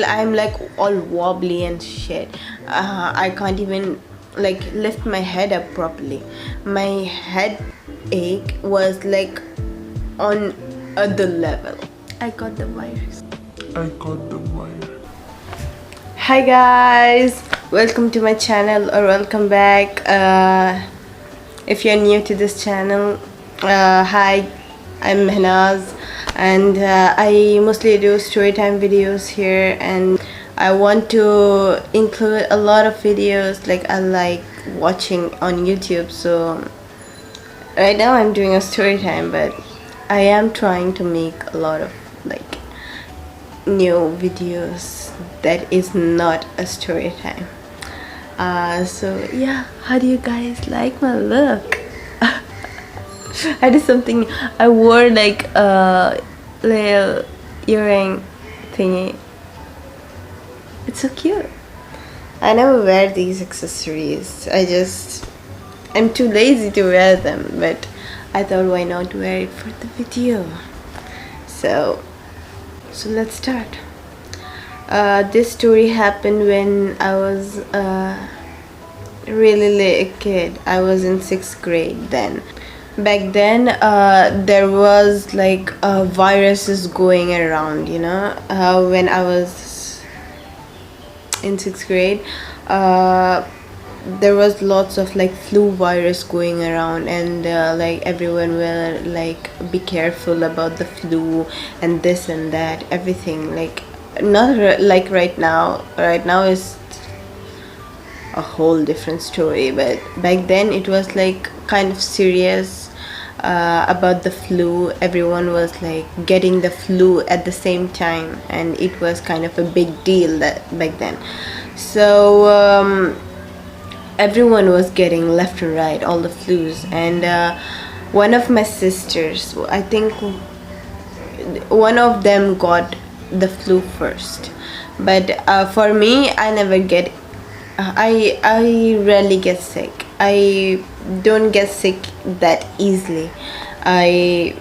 I'm like all wobbly and shit. I can't even like lift my head up properly. My headache was like on other level. I got the virus. Hi guys, welcome to my channel or welcome back. If you're new to this channel, hi, I'm Mehnaz, and I mostly do storytime videos here, and I want to include a lot of videos like I like watching on YouTube. So right now I'm doing a storytime, but I am trying to make a lot of like new videos that is not a story time. So yeah, how do you guys like my look? I did something. I wore like a little earring thingy. It's so cute. I never wear these accessories. I'm too lazy to wear them, but I thought why not wear it for the video. So let's start. This story happened when I was really little kid. I was in 6th grade then. Back then, there was like viruses going around, you know. When I was in 6th grade, there was lots of like flu virus going around, and like everyone will like be careful about the flu and this and that, everything. Like not like right now is a whole different story, but back then it was like kind of serious about the flu. Everyone was like getting the flu at the same time, and it was kind of a big deal that back then. So everyone was getting left and right all the flus, and one of my sisters, I think one of them got the flu first, but for me, I never get I rarely get sick. I don't get sick that easily. I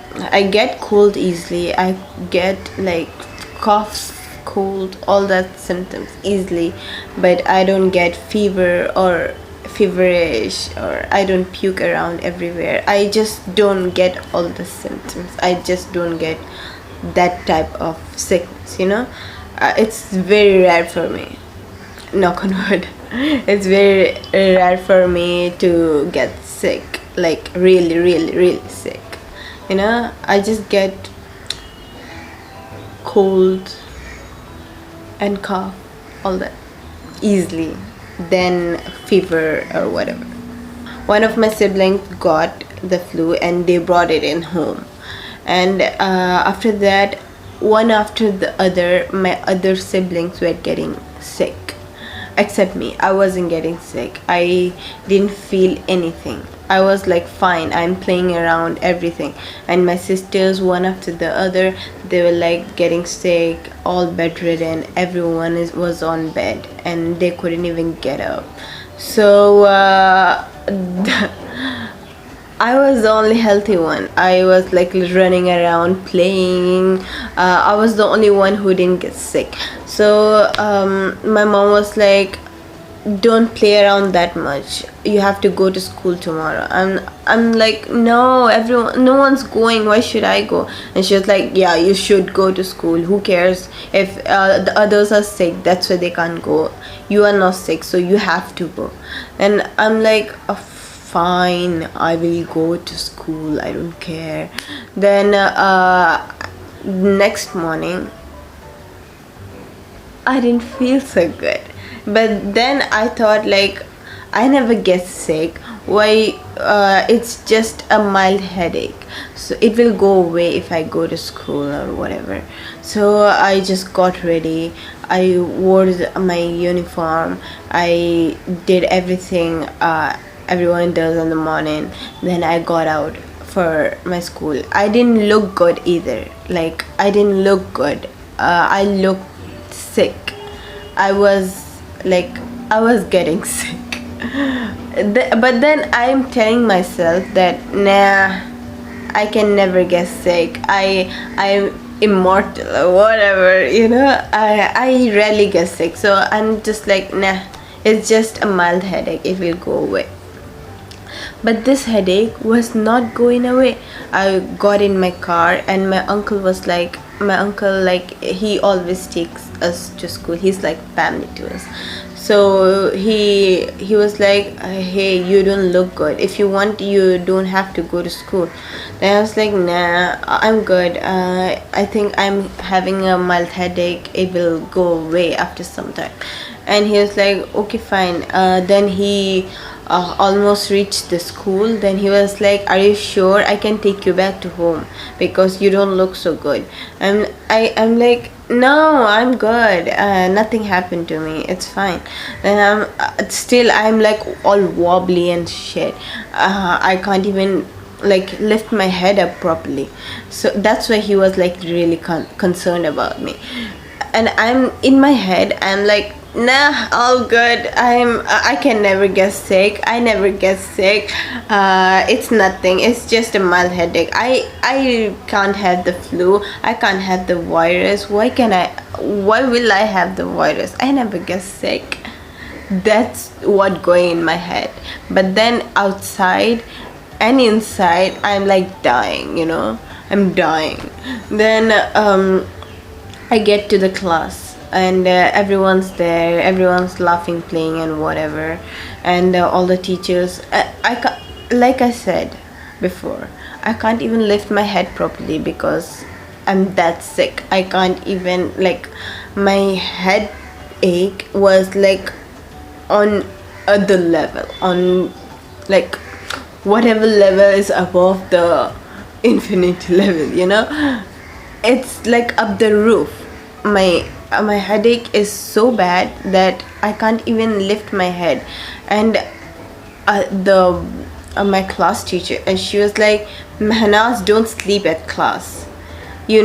get cold easily. I get like coughs, cold, all that symptoms easily, but I don't get fever or feverish, or I don't puke around everywhere. I just don't get all the symptoms. I just don't get that type of sickness, you know. It's very rare for me, knock on wood. It's very rare for me to get sick, like really sick, you know. I just get cold and cough, all that easily, then fever or whatever. One of my siblings got the flu and they brought it in home, and after that, one after the other, my other siblings were getting sick, except me. I wasn't getting sick. I didn't feel anything. I was like fine. I'm playing around, everything, and my sisters, one after the other, they were like getting sick, all bedridden. Everyone was on bed and they couldn't even get up. So I was the only healthy one. I was like running around playing. I was the only one who didn't get sick. So my mom was like, don't play around that much. You have to go to school tomorrow. I'm like, no, no one's going. Why should I go? And she was like, yeah, you should go to school. Who cares if the others are sick? That's why they can't go. You are not sick, so you have to go. And I'm like, oh, fine, I will go to school, I don't care. Then next morning I didn't feel so good, but then I thought like, I never get sick, why it's just a mild headache, so it will go away if I go to school or whatever. So I just got ready. I wore my uniform. I did everything everyone does in the morning. Then I got out for my school. I didn't look good either. Like, I didn't look good. I looked sick. I was getting sick. But then I'm telling myself that nah, I can never get sick. immortal or whatever, I rarely get sick, so I'm just like, nah, it's just a mild headache, it will go away. But this headache was not going away. I got in my car and my uncle, he always takes us to school. He's like family to us. So he was like, hey, you don't look good. If you want, you don't have to go to school. Then I was like, nah, I'm good. I think I'm having a mild headache. It will go away after some time. And he was like, okay, fine. Then he almost reached the school. Then he was like, are you sure I can take you back to home, because you don't look so good? I'm like, no, I'm good, nothing happened to me, it's fine. Then I'm like all wobbly and shit. I can't even like lift my head up properly. So that's why he was like really concerned about me. And I'm in my head, I'm like, nah, all good. I can never get sick. I never get sick. It's nothing. It's just a mild headache. I can't have the flu. I can't have the virus. Why will I have the virus? I never get sick. That's what going in my head. But then outside and inside, I'm like dying, I'm dying. Then I get to the class, and everyone's there, everyone's laughing, playing and whatever, and all the teachers, like I said before, I can't even lift my head properly because I'm that sick. I can't even, like, my head ache was like on other level, on like whatever level is above the infinite level, it's like up the roof. My headache is so bad that I can't even lift my head. And the my class teacher, and she was like, Mehnaz, don't sleep at class. You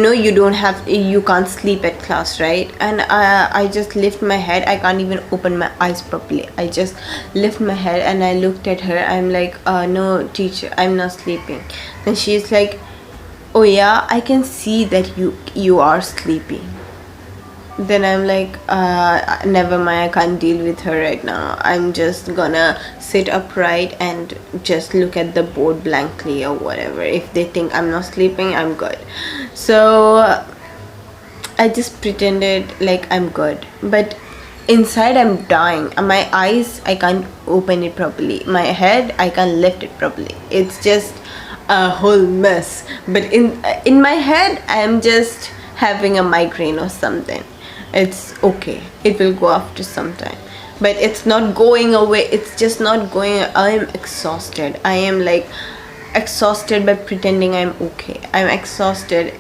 can't sleep at class, right? And I just lift my head. I can't even open my eyes properly. I just lift my head and I looked at her. I'm like, no teacher, I'm not sleeping. Then she's like, oh yeah, I can see that you are sleeping. Then I'm like, never mind, I can't deal with her right now. I'm just gonna sit upright and just look at the board blankly or whatever. If they think I'm not sleeping, I'm good. So I just pretended like I'm good, but inside I'm dying. My eyes, I can't open it properly. My head, I can't lift it properly. It's just a whole mess. But in my head, I'm just having a migraine or something. It's okay, it will go after some time, but it's not going away. It's just not going. I'm exhausted. I am like exhausted by pretending I'm okay. I'm exhausted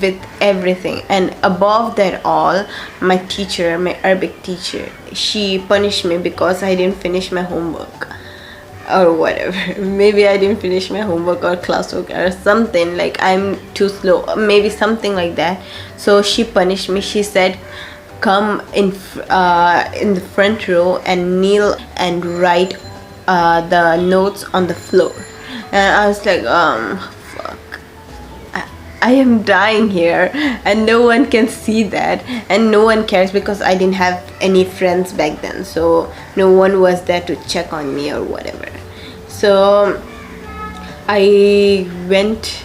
with everything. And above that all, my teacher, my Arabic teacher, she punished me because I didn't finish my homework or whatever. Maybe I didn't finish my homework or classwork or something, like I'm too slow, maybe something like that. So she punished me. She said, come in the front row and kneel and write the notes on the floor. And I was like, fuck, I am dying here and no one can see that, and no one cares because I didn't have any friends back then, so no one was there to check on me or whatever. So I went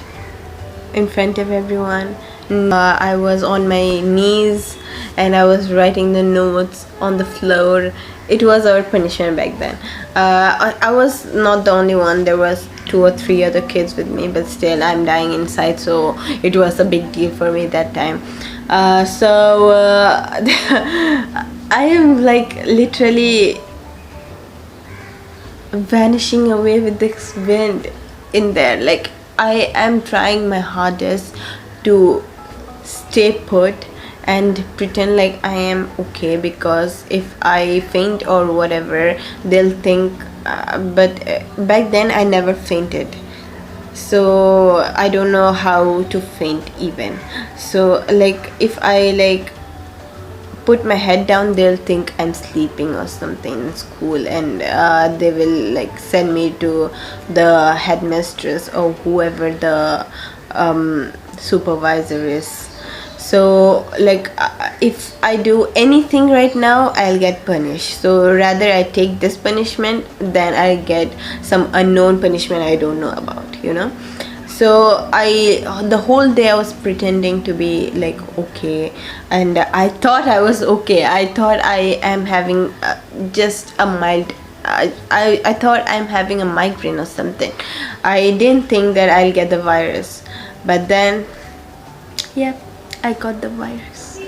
in front of everyone. I was on my knees and I was writing the notes on the floor. It was our punishment back then. I was not the only one. There was 2 or 3 other kids with me, but still I'm dying inside, so it was a big deal for me that time. I am like literally vanishing away with this wind in there. Like, I am trying my hardest to stay put and pretend like I am okay, because if I faint or whatever, they'll think but back then I never fainted, so I don't know how to faint even. So like, if I like put my head down, they'll think I'm sleeping or something in school, and they will like send me to the headmistress or whoever the supervisor is. So like if I do anything right now, I'll get punished. So rather I take this punishment than I get some unknown punishment I don't know about, you know. So the whole day I was pretending to be like okay, and I thought I was okay. I thought I am having just a mild I thought I'm having a migraine or something. I didn't think that I'll get the virus, but then yeah, I got the virus.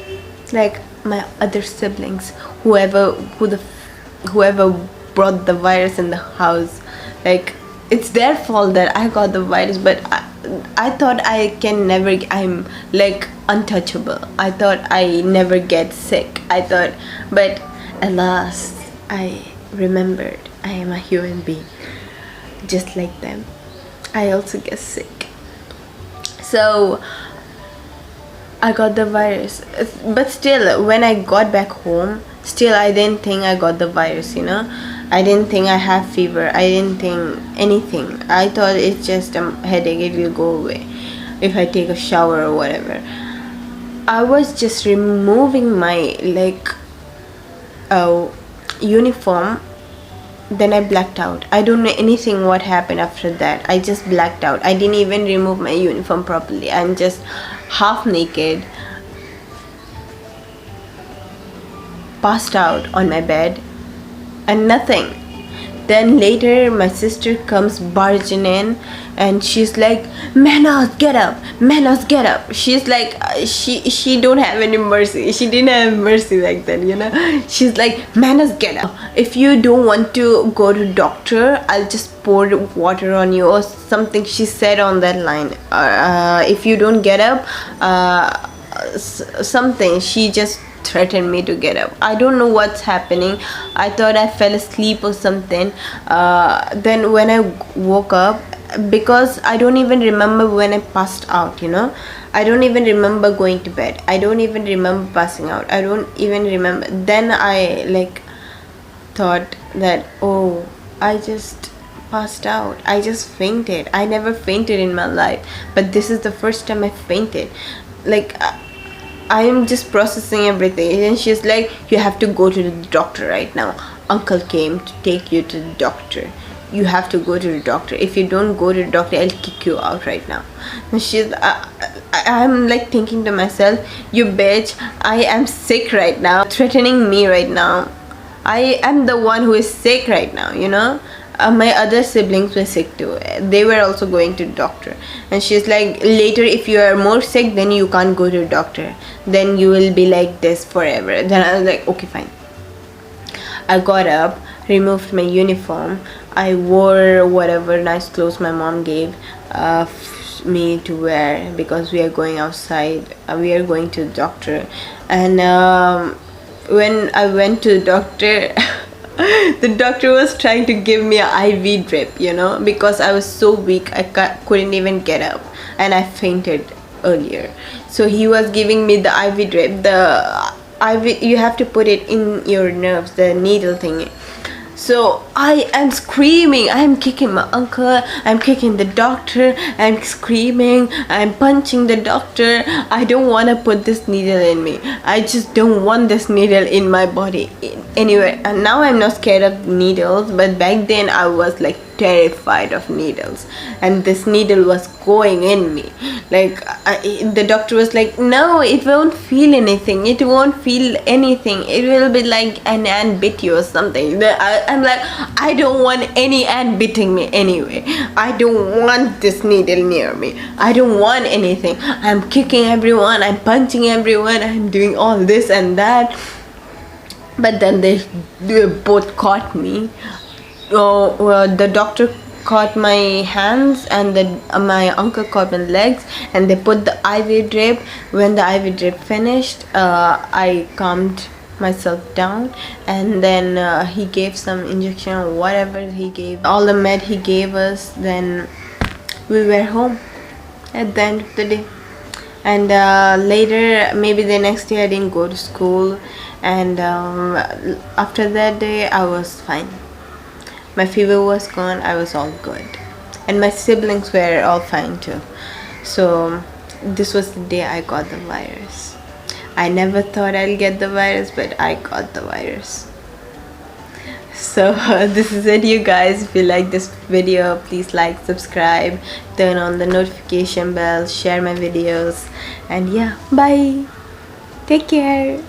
Like my other siblings, whoever brought the virus in the house, like it's their fault that I got the virus. But I thought I'm like untouchable. I thought I never get sick. But alas, I remembered I am a human being, just like them. I also get sick. So I got the virus, but still when I got back home, still I didn't think I got the virus, you know. I didn't think I have fever. I didn't think anything. I thought it's just a headache, it will go away if I take a shower or whatever. I was just removing my uniform, then I blacked out. I don't know anything what happened after that. I just blacked out. I didn't even remove my uniform properly. I'm just half naked, passed out on my bed, and nothing. Then later my sister comes barging in and she's like, Mehnaz, get up, Mehnaz, get up. She's like, she don't have any mercy. She didn't have mercy like that, you know. She's like, Mehnaz, get up. If you don't want to go to doctor, I'll just pour water on you or something. She said on that line, if you don't get up, something. She just threatened me to get up. I don't know what's happening. I thought I fell asleep or something. Then when I woke up, because I don't even remember when I passed out, you know. I don't even remember going to bed. I don't even remember passing out. I don't even remember. Then I thought that, oh, I just passed out. I just fainted. I never fainted in my life, but this is the first time I fainted. I am just processing everything, and she's like, you have to go to the doctor right now. Uncle came to take you to the doctor. You have to go to the doctor. If you don't go to the doctor, I'll kick you out right now. And I'm like thinking to myself, you bitch, I am sick right now, threatening me right now. I am the one who is sick right now, you know. My other siblings were sick too. They were also going to the doctor, and she's like, later if you are more sick, then you can't go to the doctor, then you will be like this forever. Then I was like, okay, fine. I got up, removed my uniform, I wore whatever nice clothes my mom gave me to wear, because we are going outside, we are going to the doctor. And when I went to the doctor the doctor was trying to give me an IV drip, you know, because I was so weak I couldn't even get up, and I fainted earlier. So he was giving me the IV drip. The IV, you have to put it in your nerves, the needle thingy. So I am screaming, I'm kicking my uncle, I'm kicking the doctor, I'm screaming, I'm punching the doctor. I don't want to put this needle in me. I just don't want this needle in my body anyway. And now I'm not scared of needles, but back then I was like terrified of needles, and this needle was going in me. The doctor was like, no, it won't feel anything, it won't feel anything, it will be like an ant bit you or something. I'm like, I don't want any ant biting me anyway. I don't want this needle near me. I don't want anything. I'm kicking everyone, I'm punching everyone, I'm doing all this and that. But then they both caught me. The doctor caught my hands, and my uncle caught my legs, and they put the IV drip. When the IV drip finished, I calmed myself down, and then he gave some injection or whatever he gave, all the med he gave us. Then we were home at the end of the day. And later, maybe the next day, I didn't go to school, and after that day I was fine. My fever was gone, I was all good, and my siblings were all fine too. So this was the day I got the virus. I never thought I'll get the virus, but I got the virus. So this is it, you guys. If you like this video, please like, subscribe, turn on the notification bell, share my videos, and yeah, bye. Take care.